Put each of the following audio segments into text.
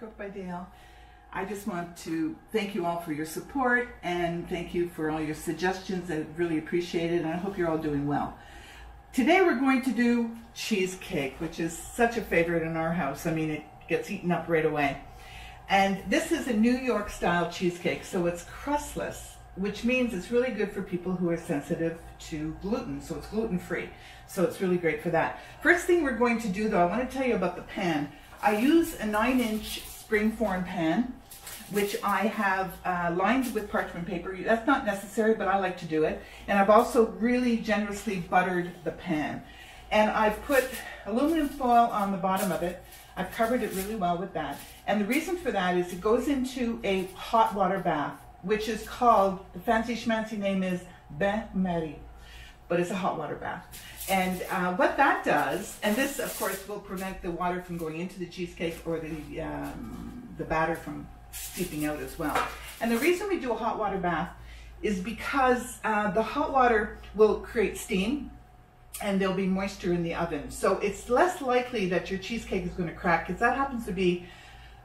Cook by Dale. I just want to thank you all for your support and thank you for all your suggestions. I really appreciate it, and I hope you're all doing well. Today we're going to do cheesecake, which is such a favorite in our house. I mean, it gets eaten up right away. And this is a New York style cheesecake, so it's crustless, which means it's really good for people who are sensitive to gluten, so it's gluten-free. So it's really great for that. First thing we're going to do though, I want to tell you about the pan. I use a 9-inch springform pan, which I have lined with parchment paper. That's not necessary, but I like to do it. And I've also really generously buttered the pan. And I've put aluminum foil on the bottom of it. I've covered it really well with that. And the reason for that is it goes into a hot water bath, which is called, the fancy schmancy name is bain-marie, but it's a hot water bath. And what that does, and this of course will prevent the water from going into the cheesecake or the batter from seeping out as well. And the reason we do a hot water bath is because the hot water will create steam and there'll be moisture in the oven. So it's less likely that your cheesecake is going to crack, because that happens to be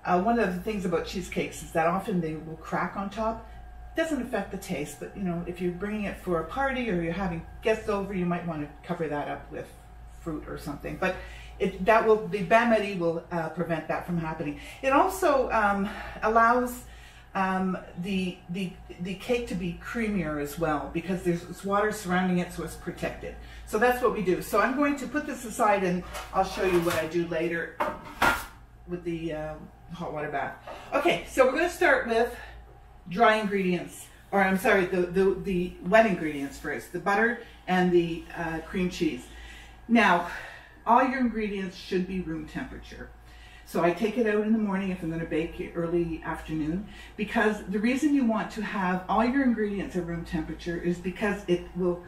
one of the things about cheesecakes, is that often they will crack on top. It doesn't affect the taste, but you know, if you're bringing it for a party or you're having guests over, you might want to cover that up with fruit or something. But the bain-marie will prevent that from happening. It also allows the cake to be creamier as well, because there's water surrounding it, so it's protected. So that's what we do. So I'm going to put this aside and I'll show you what I do later with the hot water bath. Okay, so we're going to start with dry ingredients, or I'm sorry, the wet ingredients first, the butter and the cream cheese. Now, all your ingredients should be room temperature. So I take it out in the morning if I'm going to bake early afternoon, because the reason you want to have all your ingredients at room temperature is because it will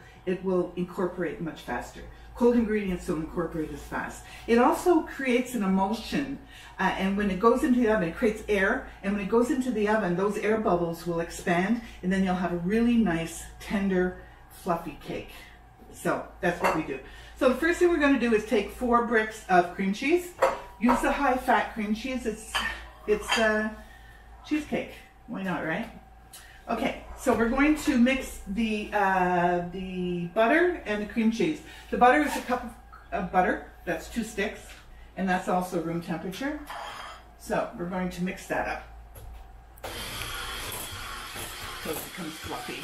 incorporate much faster. Cold ingredients don't incorporate as fast. It also creates an emulsion, and when it goes into the oven, it creates air, and when it goes into the oven, those air bubbles will expand, and then you'll have a really nice, tender, fluffy cake. So that's what we do. So the first thing we're going to do is take 4 bricks of cream cheese. Use the high-fat cream cheese. It's cheesecake. Why not, right? Okay, so we're going to mix the butter and the cream cheese. The butter is a cup of butter. That's 2 sticks, and that's also room temperature. So we're going to mix that up so it becomes fluffy.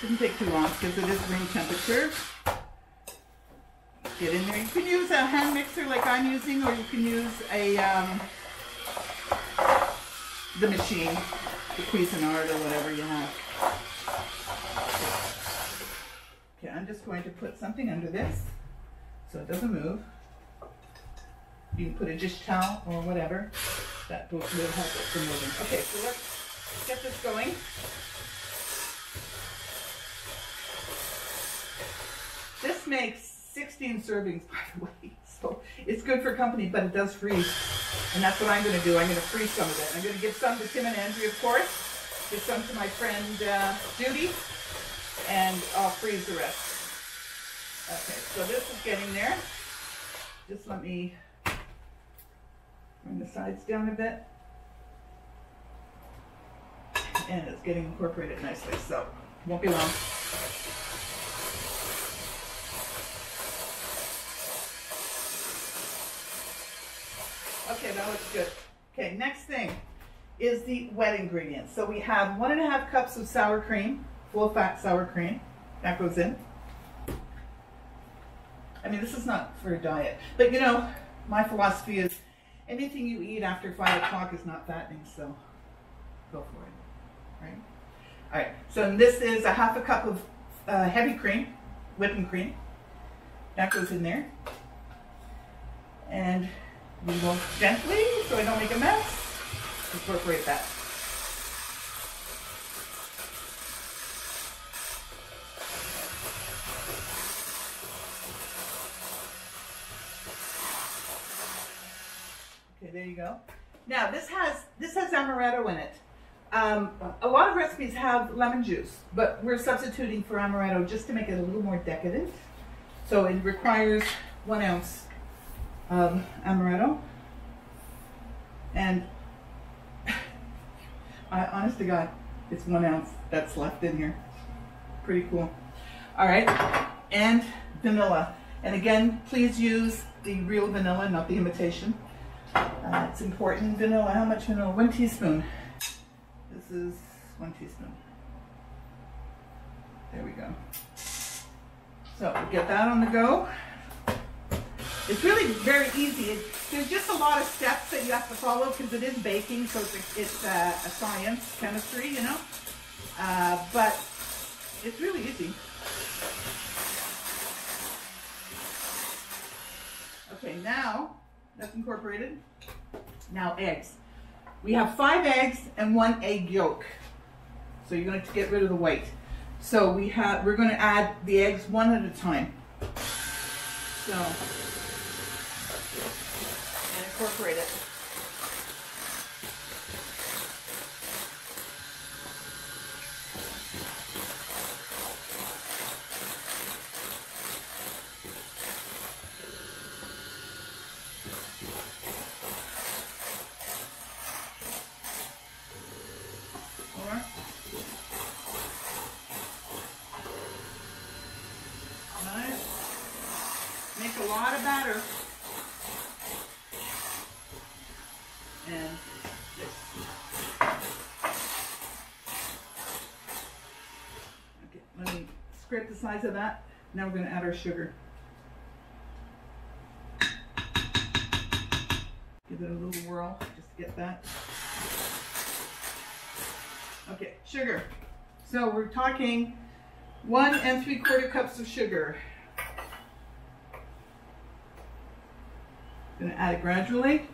Doesn't take too long because it is room temperature. Get in there. You can use a hand mixer like I'm using, or you can use the machine, the Cuisinart or whatever you have. Okay, I'm just going to put something under this so it doesn't move. You can put a dish towel or whatever. That will help it from moving. Okay, so let's get this going. This makes 16 servings, by the way, so it's good for company, but it does freeze, and that's what I'm going to do. I'm going to freeze some of it. I'm going to give some to Tim and Andrea, of course, give some to my friend Judy, and I'll freeze the rest. Okay, so this is getting there. Just let me bring the sides down a bit, and it's getting incorporated nicely, so won't be long. Okay, that looks good. Okay, next thing is the wet ingredients. So we have 1.5 cups of sour cream, full fat sour cream. That goes in. I mean, this is not for a diet, but you know, my philosophy is anything you eat after 5 o'clock is not fattening, so go for it, right? All right, so this is 1/2 cup of heavy cream, whipping cream. That goes in there. And we will gently, so I don't make a mess, incorporate that. Okay, there you go. Now this has amaretto in it. A lot of recipes have lemon juice, but we're substituting for amaretto just to make it a little more decadent. So it requires 1 ounce of amaretto. And honest to God, it's 1 ounce that's left in here. Pretty cool. All right, and vanilla. And again, please use the real vanilla, not the imitation. It's important. Vanilla, how much vanilla? 1 teaspoon. This is 1 teaspoon. There we go. So get that on the go. It's really very easy. There's just a lot of steps that you have to follow because it is baking, so it's a science, chemistry, you know. But it's really easy. Okay, now that's incorporated. Now eggs. We have 5 eggs and 1 egg yolk. So you're going to get rid of the white. So we're going to add the eggs one at a time. So, and incorporate it. Make a lot of batter. And this. Okay, let me scrape the size of that. Now we're going to add our sugar. Give it a little whirl just to get that. Okay, sugar. So we're talking 1 3/4 cups of sugar. Going to add it gradually.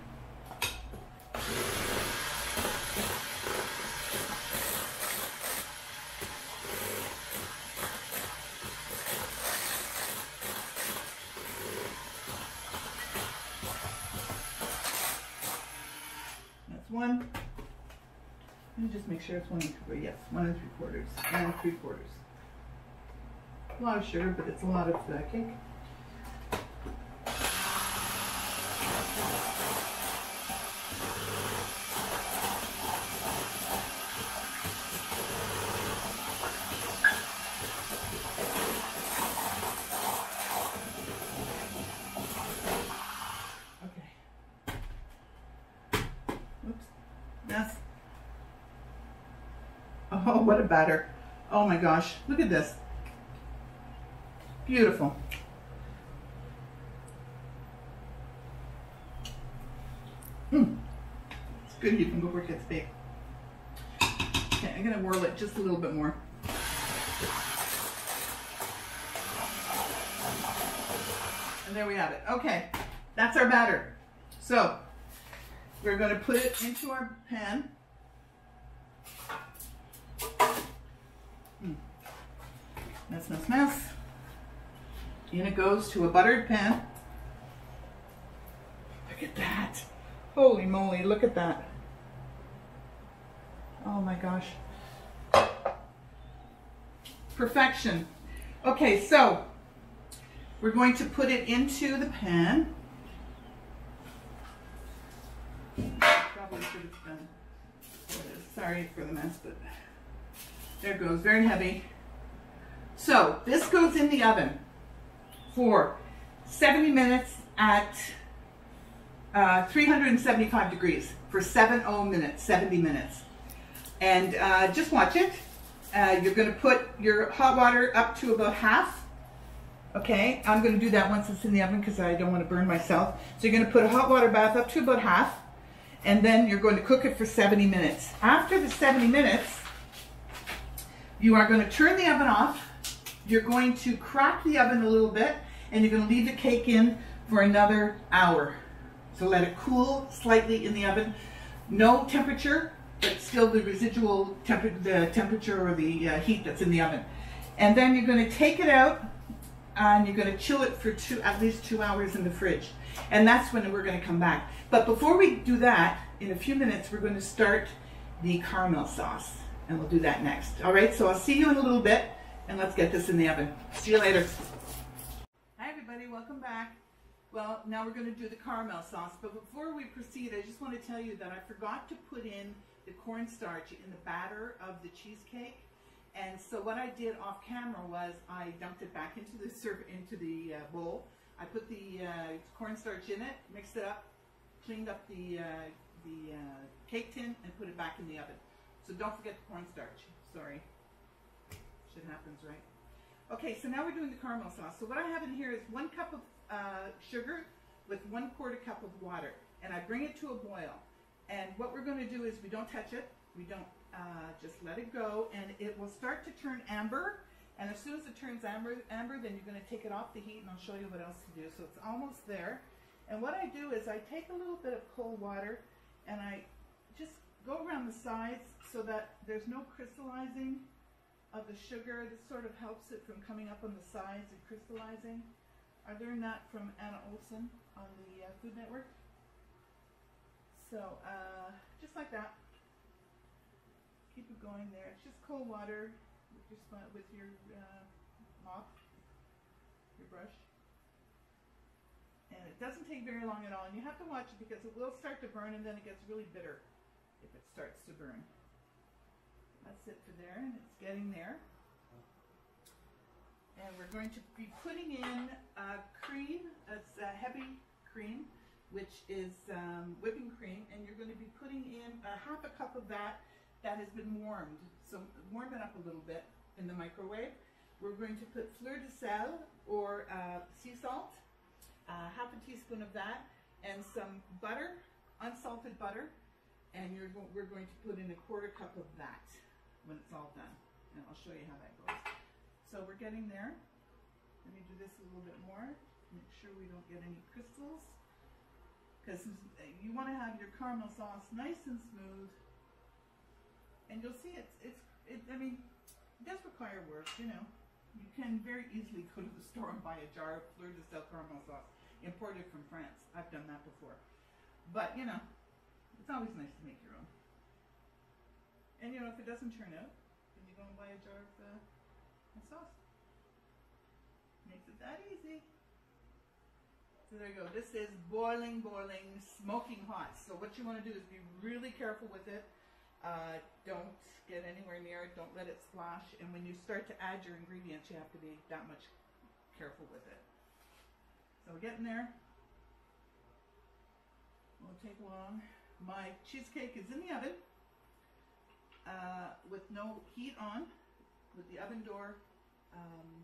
That's 1. Let me just make sure it's 1 3/4. Yes, 1 3/4 and 3/4. A lot of sugar, but it's a lot of cake. Yes. Oh, what a batter. Oh my gosh. Look at this. Beautiful. It's good. You can go where it gets baked. Okay, I'm going to whirl it just a little bit more. And there we have it. Okay, that's our batter. So, we're going to put it into our pan. Mess. In it goes to a buttered pan. Look at that. Holy moly, look at that. Oh my gosh. Perfection. Okay, so we're going to put it into the pan. Probably should have done. Sorry for the mess, but there it goes. Very heavy. So this goes in the oven for 70 minutes at 375 degrees for 70 minutes. And just watch it. You're going to put your hot water up to about half. Okay, I'm going to do that once it's in the oven because I don't want to burn myself. So you're going to put a hot water bath up to about half. And then you're going to cook it for 70 minutes. After the 70 minutes, you are going to turn the oven off. You're going to crack the oven a little bit, and you're going to leave the cake in for another hour. So let it cool slightly in the oven. No temperature, but still the residual temperature or the heat that's in the oven. And then you're going to take it out, and you're going to chill it for at least 2 hours in the fridge. And that's when we're going to come back. But before we do that, in a few minutes, we're going to start the caramel sauce. And we'll do that next. All right, so I'll see you in a little bit, and let's get this in the oven. See you later. Hi, everybody. Welcome back. Well, now we're going to do the caramel sauce, but before we proceed, I just want to tell you that I forgot to put in the cornstarch in the batter of the cheesecake. And so what I did off camera was I dumped it back into the bowl. I put the cornstarch in it, mixed it up, cleaned up the cake tin, and put it back in the oven. So don't forget the cornstarch. Sorry. Shit happens, right? Okay, so now we're doing the caramel sauce. So what I have in here is 1 cup of sugar with 1/4 cup of water. And I bring it to a boil. And what we're going to do is we don't touch it. We don't just let it go, and it will start to turn amber. And as soon as it turns amber, then you're going to take it off the heat, and I'll show you what else to do. So it's almost there. And what I do is I take a little bit of cold water, and I just go around the sides so that there's no crystallizing of the sugar. This sort of helps it from coming up on the sides and crystallizing. I learned that from Anna Olson on the Food Network. So just like that. Keep it going there. It's just cold water with your mop, your brush. And it doesn't take very long at all. And you have to watch it because it will start to burn, and then it gets really bitter if it starts to burn. That's it for there, and it's getting there. And we're going to be putting in cream. It's a heavy cream, which is whipping cream, and you're going to be putting in 1/2 cup of that has been warmed. So warm it up a little bit in the microwave. We're going to put fleur de sel or sea salt, 1/2 teaspoon of that, and some butter, unsalted butter, and we're going to put in 1/4 cup of that when it's all done. And I'll show you how that goes. So we're getting there. Let me do this a little bit more. Make sure we don't get any crystals, because you want to have your caramel sauce nice and smooth. And you'll see I mean, it does require work, you know. You can very easily go to the store and buy a jar of fleur de sel caramel sauce imported from France. I've done that before. But, you know, it's always nice to make your own. And, you know, if it doesn't turn out, then you go and buy a jar of sauce. Makes it that easy. So there you go. This is boiling, smoking hot. So what you want to do is be really careful with it. Don't get anywhere near it. Don't let it splash. And when you start to add your ingredients, you have to be that much careful with it. So we're getting there. Won't take long. My cheesecake is in the oven with no heat on, with the oven door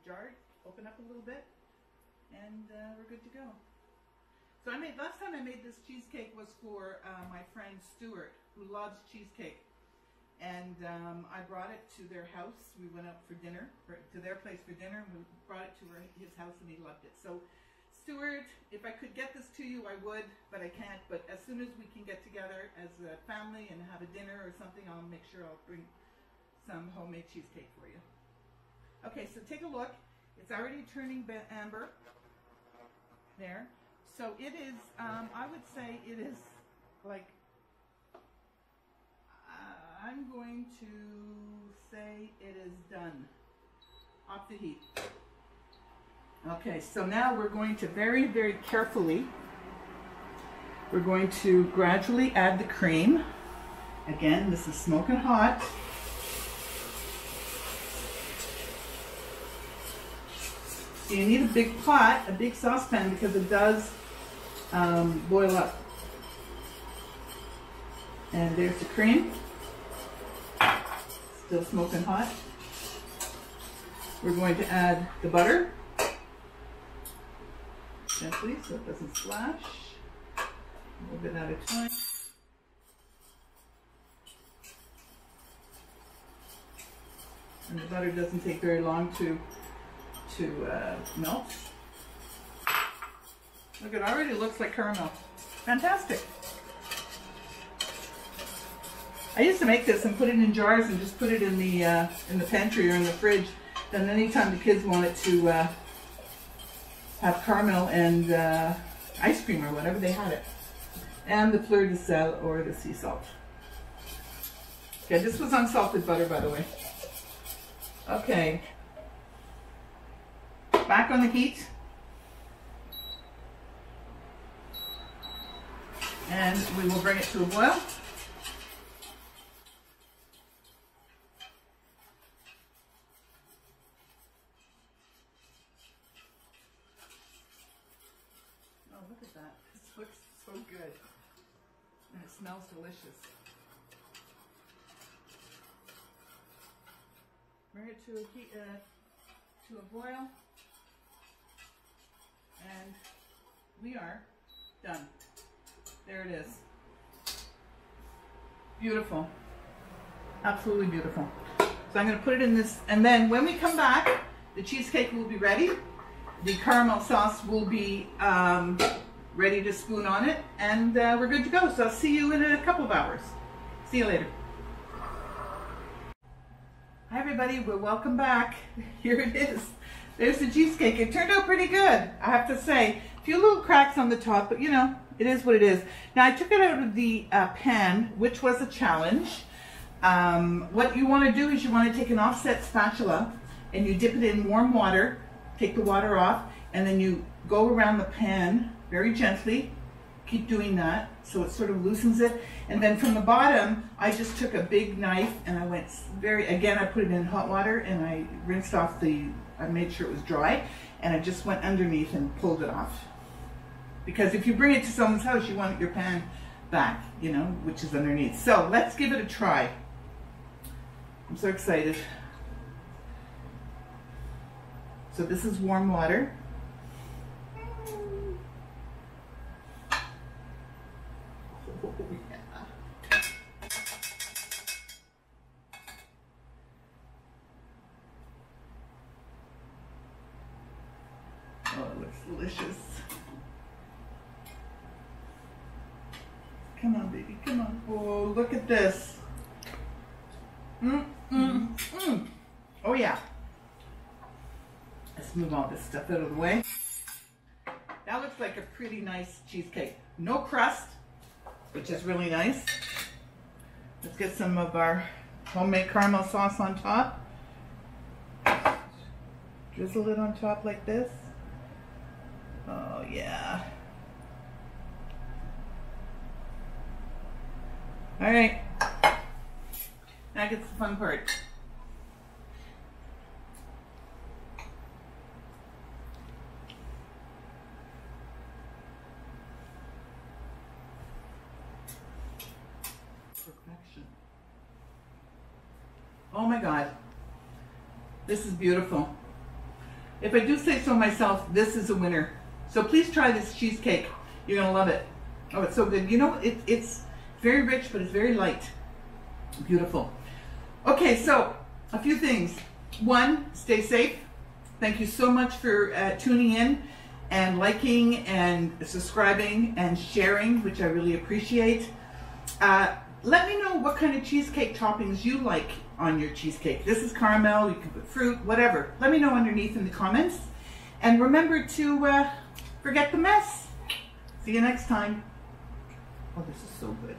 jarred. Open up a little bit, and we're good to go. So last time I made this cheesecake was for my friend Stuart, who loves cheesecake. And I brought it to their house. We went out for dinner, to their place for dinner, and we brought it to his house, and he loved it. So Stuart, if I could get this to you, I would, but I can't. But as soon as we can get together as a family and have a dinner or something, I'll make sure I'll bring some homemade cheesecake for you. Okay, so take a look. It's already turning amber there. So it is, I would say it is like, I'm going to say it is done. Off the heat. Okay, so now we're going to very, very carefully, we're going to gradually add the cream. Again, this is smoking hot. So you need a big pot, a big saucepan, because it does boil up. And there's the cream. Still smoking hot. We're going to add the butter. Gently, so it doesn't splash. A little bit at a time. And the butter doesn't take very long to melt. Look, it already looks like caramel. Fantastic. I used to make this and put it in jars and just put it in the pantry or in the fridge. Then anytime the kids wanted to have caramel and ice cream or whatever, they had it. And the fleur de sel or the sea salt. Okay, this was unsalted butter, by the way. Okay. Back on the heat. And we will bring it to a boil. Oh, look at that. This looks so good. And it smells delicious. Bring it to a heat, to a boil. And we are done. There it is. Beautiful. Absolutely beautiful. So I'm going to put it in this, and then when we come back, the cheesecake will be ready. The caramel sauce will be ready to spoon on it, and we're good to go. So I'll see you in a couple of hours. See you later. Hi everybody, well, welcome back. Here it is. There's the cheesecake. It turned out pretty good, I have to say. A few little cracks on the top, but you know, it is what it is. Now I took it out of the pan, which was a challenge. What you want to do is you want to take an offset spatula and you dip it in warm water, take the water off, and then you go around the pan very gently. Keep doing that so it sort of loosens it. And then from the bottom, I just took a big knife and I went again, I put it in hot water and I rinsed off I made sure it was dry, and I just went underneath and pulled it off. Because if you bring it to someone's house, you want your pan back, you know, which is underneath. So let's give it a try. I'm so excited. So this is warm water. Oh, yeah. Oh, it looks delicious. Come on, baby, come on. Oh, look at this. Oh, yeah. Let's move all this stuff out of the way. That looks like a pretty nice cheesecake. No crust, which is really nice. Let's get some of our homemade caramel sauce on top. Drizzle it on top like this. Oh, yeah. All right. Now gets the fun part. Perfection. Oh my God. This is beautiful. If I do say so myself, this is a winner. So please try this cheesecake. You're gonna love it. Oh, it's so good. You know, it's very rich, but it's very light. Beautiful. Okay, so a few things. One, stay safe. Thank you so much for tuning in and liking and subscribing and sharing, which I really appreciate. Let me know what kind of cheesecake toppings you like on your cheesecake. This is caramel, you can put fruit, whatever. Let me know underneath in the comments. And remember to forget the mess. See you next time. Oh, this is so good.